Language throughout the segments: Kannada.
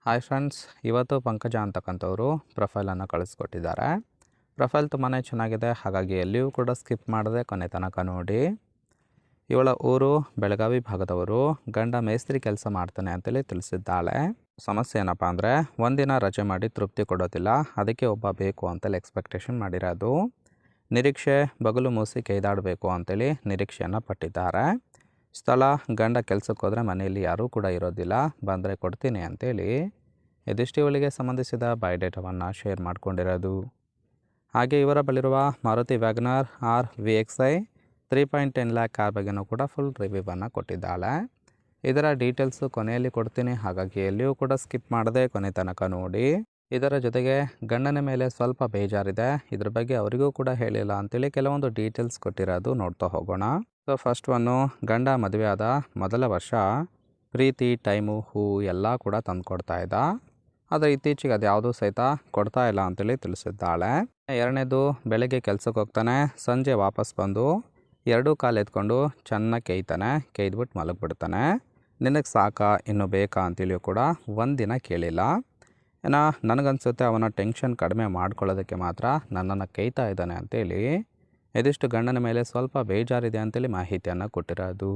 ಹಾಯ್ ಫ್ರೆಂಡ್ಸ್, ಇವತ್ತು ಪಂಕಜ ಅಂತಕ್ಕಂಥವ್ರು ಪ್ರೊಫೈಲನ್ನು ಕಳಿಸ್ಕೊಟ್ಟಿದ್ದಾರೆ. ಪ್ರೊಫೈಲ್ ತುಂಬಾ ಚೆನ್ನಾಗಿದೆ, ಹಾಗಾಗಿ ಎಲ್ಲಿಯೂ ಕೂಡ ಸ್ಕಿಪ್ ಮಾಡದೆ ಕೊನೆ ತನಕ ನೋಡಿ. ಇವಳ ಊರು ಬೆಳಗಾವಿ ಭಾಗದವರು, ಗಂಡ ಮೇಸ್ತ್ರಿ ಕೆಲಸ ಮಾಡ್ತಾನೆ ಅಂತೇಳಿ ತಿಳಿಸಿದ್ದಾಳೆ. ಸಮಸ್ಯೆ ಏನಪ್ಪ ಅಂದರೆ, ಒಂದಿನ ರಜೆ ಮಾಡಿ ತೃಪ್ತಿ ಕೊಡೋದಿಲ್ಲ, ಅದಕ್ಕೆ ಒಬ್ಬ ಬೇಕು ಅಂತೇಳಿ ಎಕ್ಸ್ಪೆಕ್ಟೇಷನ್ ಮಾಡಿರೋದು. ನಿರೀಕ್ಷೆ ಬಗಲು ಮೂಸಿ ಕೈದಾಡಬೇಕು ಅಂತೇಳಿ ನಿರೀಕ್ಷೆಯನ್ನು ಪಟ್ಟಿದ್ದಾರೆ. ಸ್ಥಳ ಗಂಡ ಕೆಲಸಕ್ಕೆ ಹೋದರೆ ಮನೆಯಲ್ಲಿ ಯಾರೂ ಕೂಡ ಇರೋದಿಲ್ಲ, ಬಂದರೆ ಕೊಡ್ತೀನಿ ಅಂತೇಳಿ ಇದಿಷ್ಟು ಇವಳಿಗೆ ಸಂಬಂಧಿಸಿದ ಬಯೋಡೇಟಾವನ್ನು ಶೇರ್ ಮಾಡಿಕೊಂಡಿರೋದು. ಹಾಗೆ ಇವರ ಬಳಿರುವ Maruti Wagon R RVXi 3.10 lakh car ಬಗ್ಗೆನೂ ಕೂಡ ಫುಲ್ ರಿವ್ಯೂವನ್ನು ಕೊಟ್ಟಿದ್ದಾಳೆ. ಇದರ ಡೀಟೇಲ್ಸು ಕೊನೆಯಲ್ಲಿ ಕೊಡ್ತೀನಿ, ಹಾಗಾಗಿ ಎಲ್ಲಿಯೂ ಕೂಡ ಸ್ಕಿಪ್ ಮಾಡದೆ ಕೊನೆ ತನಕ ನೋಡಿ. ಇದರ ಜೊತೆಗೆ ಗಂಡನ ಮೇಲೆ ಸ್ವಲ್ಪ ಬೇಜಾರಿದೆ, ಇದ್ರ ಬಗ್ಗೆ ಅವರಿಗೂ ಕೂಡ ಹೇಳಿಲ್ಲ ಅಂತೇಳಿ ಕೆಲವೊಂದು ಡೀಟೇಲ್ಸ್ ಕೊಟ್ಟಿರೋದು ನೋಡ್ತಾ ಹೋಗೋಣ. ಸೊ ಫಸ್ಟ್ ಒನ್ನು, ಗಂಡ ಮದುವೆ ಆದ ಮೊದಲ ವರ್ಷ ಪ್ರೀತಿ, ಟೈಮು, ಹೂ ಎಲ್ಲ ಕೂಡ ತಂದು ಕೊಡ್ತಾ ಇದ್ದ, ಆದರೆ ಇತ್ತೀಚೆಗೆ ಅದು ಯಾವುದೂ ಸಹಿತ ಕೊಡ್ತಾ ಇಲ್ಲ ಅಂತೇಳಿ ತಿಳಿಸಿದ್ದಾಳೆ. ಎರಡನೇದು, ಬೆಳಗ್ಗೆ ಕೆಲಸಕ್ಕೆ ಹೋಗ್ತಾನೆ, ಸಂಜೆ ವಾಪಸ್ ಬಂದು ಎರಡೂ ಕಾಲು ಎತ್ಕೊಂಡು ಚೆನ್ನಾಗಿ ಕೇಯ್ತಾನೆ, ಕೇಯ್ದ್ಬಿಟ್ಟು ಮಲಗಿಬಿಡ್ತಾನೆ. ನಿನಗೆ ಸಾಕಾ, ಇನ್ನೂ ಬೇಕಾ ಅಂತೇಳಿಯೂ ಕೂಡ ಒಂದಿನ ಕೇಳಿಲ್ಲ. ಏನೋ ನನಗನ್ಸುತ್ತೆ ಅವನ ಟೆನ್ಷನ್ ಕಡಿಮೆ ಮಾಡ್ಕೊಳ್ಳೋದಕ್ಕೆ ಮಾತ್ರ ನನ್ನನ್ನು ಕೇಯ್ತಾ ಇದ್ದಾನೆ ಅಂತೇಳಿ ಇದಿಷ್ಟು ಗಂಡನ ಮೇಲೆ ಸ್ವಲ್ಪ ಬೇಜಾರಿದೆ ಅಂತೇಳಿ ಮಾಹಿತಿಯನ್ನು ಕೊಟ್ಟಿರೋದು.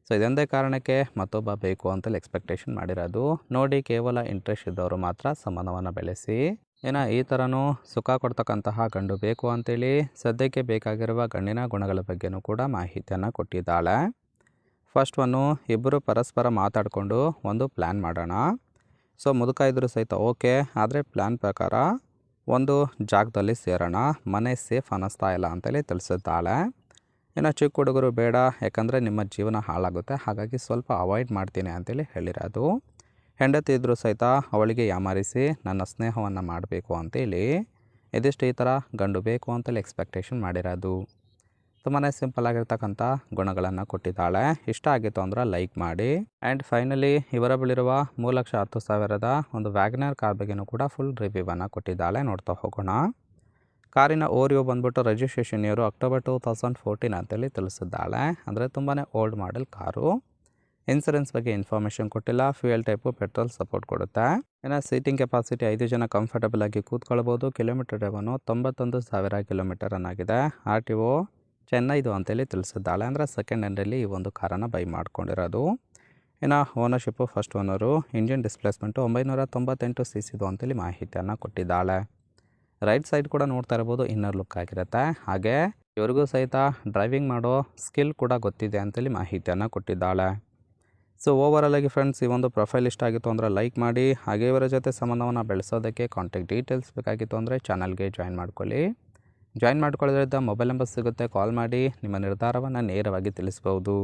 ಸೊ ಇದೊಂದೇ ಕಾರಣಕ್ಕೆ ಮತ್ತೊಬ್ಬ ಬೇಕು ಅಂತೇಳಿ ಎಕ್ಸ್ಪೆಕ್ಟೇಷನ್ ಮಾಡಿರೋದು. ನೋಡಿ, ಕೇವಲ ಇಂಟ್ರೆಸ್ಟ್ ಇದ್ದವರು ಮಾತ್ರ ಸಂಬಂಧವನ್ನು ಬೆಳೆಸಿ. ಏನೋ ಈ ಥರನೂ ಸುಖ ಕೊಡ್ತಕ್ಕಂತಹ ಗಂಡು ಬೇಕು ಅಂತೇಳಿ ಸದ್ಯಕ್ಕೆ ಬೇಕಾಗಿರುವ ಗಂಡಿನ ಗುಣಗಳ ಬಗ್ಗೆನೂ ಕೂಡ ಮಾಹಿತಿಯನ್ನು ಕೊಟ್ಟಿದ್ದಾಳೆ. ಫಸ್ಟ್ ಒನ್ನು, ಇಬ್ಬರು ಪರಸ್ಪರ ಮಾತಾಡಿಕೊಂಡು ಒಂದು ಪ್ಲ್ಯಾನ್ ಮಾಡೋಣ. ಸೊ ಮುದುಕ ಇದ್ದರೂ ಸಹಿತ ಓಕೆ, ಆದರೆ ಪ್ಲ್ಯಾನ್ ಪ್ರಕಾರ ಒಂದು ಜಾಗದಲ್ಲಿ ಸೇರೋಣ, ಮನೆ ಸೇಫ್ ಅನ್ನಿಸ್ತಾ ಇಲ್ಲ ಅಂತೇಳಿ ತಿಳಿಸಿದ್ದಾಳೆ. ಇನ್ನು ಚಿಕ್ಕ ಹುಡುಗರು ಬೇಡ, ಯಾಕಂದರೆ ನಿಮ್ಮ ಜೀವನ ಹಾಳಾಗುತ್ತೆ, ಹಾಗಾಗಿ ಸ್ವಲ್ಪ ಅವಾಯ್ಡ್ ಮಾಡ್ತೀನಿ ಅಂತೇಳಿ ಹೇಳಿರೋದು. ಹೆಂಡತಿ ಇದ್ದರೂ ಸಹಿತ ಅವಳಿಗೆ ಯಾಮಾರಿಸಿ ನನ್ನ ಸ್ನೇಹವನ್ನು ಮಾಡಬೇಕು ಅಂತೇಳಿ ಇದಿಷ್ಟು ಈ ಥರ ಗಂಡು ಬೇಕು ಅಂತೇಳಿ ಎಕ್ಸ್ಪೆಕ್ಟೇಷನ್ ಮಾಡಿರೋದು. ತುಂಬಾ ಸಿಂಪಲ್ ಆಗಿರ್ತಕ್ಕಂಥ ಗುಣಗಳನ್ನು ಕೊಟ್ಟಿದ್ದಾಳೆ. ಇಷ್ಟ ಆಗಿತ್ತು ಅಂದ್ರೆ ಲೈಕ್ ಮಾಡಿ. ಆ್ಯಂಡ್ ಫೈನಲಿ ಇವರ ಬಳಿರುವ 3,10,000ದ ಒಂದು ವ್ಯಾಗನರ್ ಕಾರ್ ಬಗ್ಗೆನೂ ಕೂಡ ಫುಲ್ ರಿವ್ಯೂವನ್ನು ಕೊಟ್ಟಿದ್ದಾಳೆ, ನೋಡ್ತಾ ಹೋಗೋಣ. ಕಾರಿನ ಓರಿಯೋ ಬಂದ್ಬಿಟ್ಟು ರಿಜಿಸ್ಟ್ರೇಷನ್ ಇಯರು ಅಕ್ಟೋಬರ್ 2014 ಅಂತೇಳಿ ತಿಳಿಸಿದ್ದಾಳೆ, ಅಂದರೆ ತುಂಬಾ ಓಲ್ಡ್ ಮಾಡೆಲ್ ಕಾರು. ಇನ್ಸೂರೆನ್ಸ್ ಬಗ್ಗೆ ಇನ್ಫಾರ್ಮೇಷನ್ ಕೊಟ್ಟಿಲ್ಲ. ಫ್ಯೂಯಲ್ ಟೈಪು ಪೆಟ್ರೋಲ್ ಸಪೋರ್ಟ್ ಕೊಡುತ್ತೆ. ಇನ್ನು ಸೀಟಿಂಗ್ ಕೆಪಾಸಿಟಿ 5 ಜನ ಕಂಫರ್ಟಬಲ್ ಆಗಿ ಕೂತ್ಕೊಳ್ಬೋದು. ಕಿಲೋಮೀಟರ್ ಡ್ರೈವನು 91,000 ಕಿಲೋಮೀಟರ್ ಆಗಿದೆ. RTO ಚೆನ್ನೈದು ಅಂತೇಳಿ ತಿಳಿಸಿದ್ದಾಳೆ, ಅಂದರೆ ಸೆಕೆಂಡ್ ಹ್ಯಾಂಡಲ್ಲಿ ಈ ಒಂದು ಕಾರನ್ನು ಬೈ ಮಾಡ್ಕೊಂಡಿರೋದು. ಇನ್ನು ownership first owner. Engine displacement 998 cc ಅಂತೇಳಿ ಮಾಹಿತಿಯನ್ನು ಕೊಟ್ಟಿದ್ದಾಳೆ. ರೈಟ್ ಸೈಡ್ ಕೂಡ ನೋಡ್ತಾ ಇರ್ಬೋದು, ಇನ್ನರ್ ಲುಕ್ ಆಗಿರುತ್ತೆ. ಹಾಗೆ ಇವ್ರಿಗೂ ಸಹಿತ ಡ್ರೈವಿಂಗ್ ಮಾಡೋ ಸ್ಕಿಲ್ ಕೂಡ ಗೊತ್ತಿದೆ ಅಂತೇಳಿ ಮಾಹಿತಿಯನ್ನು ಕೊಟ್ಟಿದ್ದಾಳೆ. ಸೊ ಓವರಾಲ್ ಆಗಿ ಫ್ರೆಂಡ್ಸ್, ಈ ಒಂದು ಪ್ರೊಫೈಲ್ ಇಷ್ಟ ಆಗಿತ್ತು ಅಂದರೆ ಲೈಕ್ ಮಾಡಿ. ಹಾಗೆ ಇವರ ಜೊತೆ ಸಂಬಂಧವನ್ನು ಬೆಳೆಸೋದಕ್ಕೆ ಕಾಂಟ್ಯಾಕ್ಟ್ ಡೀಟೇಲ್ಸ್ ಬೇಕಾಗಿತ್ತು ಅಂದರೆ ಚಾನಲ್ಗೆ ಜಾಯಿನ್ ಮಾಡ್ಕೊಳ್ಳಿ. ಜಾಯಿನ್ ಮಾಡ್ಕೊಳ್ಳೋದ್ರಿಂದ ಮೊಬೈಲ್ ನಂಬರ್ ಸಿಗುತ್ತೆ, ಕಾಲ್ ಮಾಡಿ ನಿಮ್ಮ ನಿರ್ಧಾರವನ್ನು ನೇರವಾಗಿ ತಿಳಿಸ್ಬೋದು.